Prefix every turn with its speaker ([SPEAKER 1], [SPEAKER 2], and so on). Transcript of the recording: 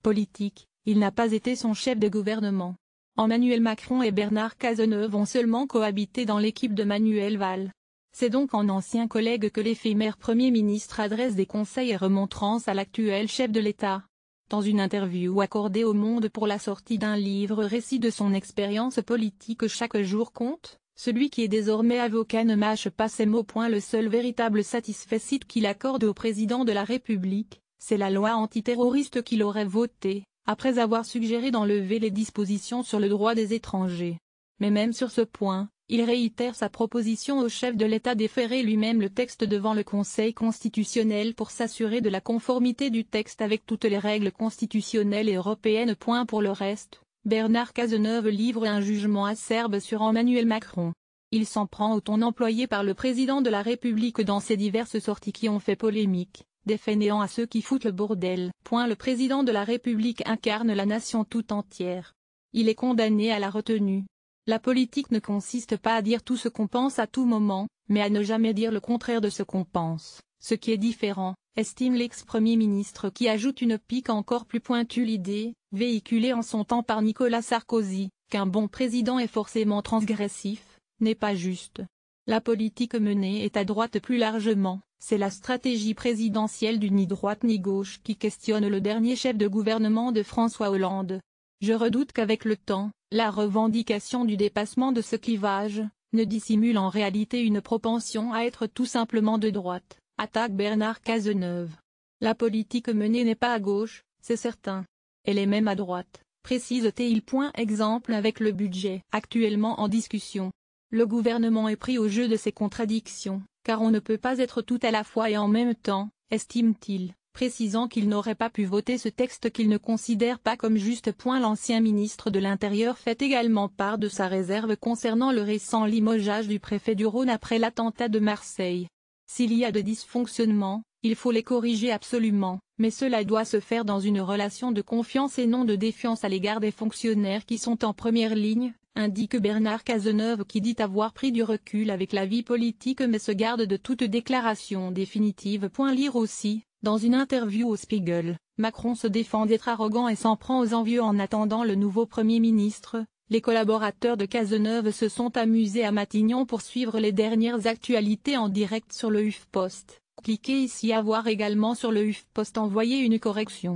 [SPEAKER 1] politique, il n'a pas été son chef de gouvernement. Emmanuel Macron et Bernard Cazeneuve ont seulement cohabité dans l'équipe de Manuel Valls. C'est donc en ancien collègue que l'éphémère Premier ministre adresse des conseils et remontrances à l'actuel chef de l'État. Dans une interview accordée au Monde pour la sortie d'un livre récit de son expérience politique Chaque jour compte, celui qui est désormais avocat ne mâche pas ses mots. Le seul véritable satisfecit qu'il accorde au président de la République, c'est la loi antiterroriste qu'il aurait votée, après avoir suggéré d'enlever les dispositions sur le droit des étrangers. Mais même sur ce point, il réitère sa proposition au chef de l'État d'efférer lui-même le texte devant le Conseil constitutionnel pour s'assurer de la conformité du texte avec toutes les règles constitutionnelles et européennes. Pour le reste, Bernard Cazeneuve livre un jugement acerbe sur Emmanuel Macron. Il s'en prend au ton employé par le président de la République dans ses diverses sorties qui ont fait polémique, des fainéants à ceux qui foutent le bordel. Le président de la République incarne la nation tout entière. Il est condamné à la retenue. La politique ne consiste pas à dire tout ce qu'on pense à tout moment, mais à ne jamais dire le contraire de ce qu'on pense, ce qui est différent, estime l'ex-premier ministre qui ajoute une pique encore plus pointue l'idée, véhiculée en son temps par Nicolas Sarkozy, qu'un bon président est forcément transgressif, n'est pas juste. La politique menée est à droite plus largement, c'est la stratégie présidentielle du ni droite ni gauche qui questionne le dernier chef de gouvernement de François Hollande. Je redoute qu'avec le temps, la revendication du dépassement de ce clivage, ne dissimule en réalité une propension à être tout simplement de droite, attaque Bernard Cazeneuve. La politique menée n'est pas à gauche, c'est certain. Elle est même à droite, précise-t-il. Exemple avec le budget actuellement en discussion. Le gouvernement est pris au jeu de ses contradictions, car on ne peut pas être tout à la fois et en même temps, estime-t-il, précisant qu'il n'aurait pas pu voter ce texte qu'il ne considère pas comme juste. L'ancien ministre de l'Intérieur fait également part de sa réserve concernant le récent limogeage du préfet du Rhône après l'attentat de Marseille. S'il y a de dysfonctionnements, il faut les corriger absolument, mais cela doit se faire dans une relation de confiance et non de défiance à l'égard des fonctionnaires qui sont en première ligne, indique Bernard Cazeneuve qui dit avoir pris du recul avec la vie politique mais se garde de toute déclaration définitive. Lire aussi, dans une interview au Spiegel, Macron se défend d'être arrogant et s'en prend aux envieux en attendant le nouveau Premier ministre. Les collaborateurs de Cazeneuve se sont amusés à Matignon pour suivre les dernières actualités en direct sur le HuffPost. Cliquez ici à voir également sur le HuffPost. Envoyer une correction.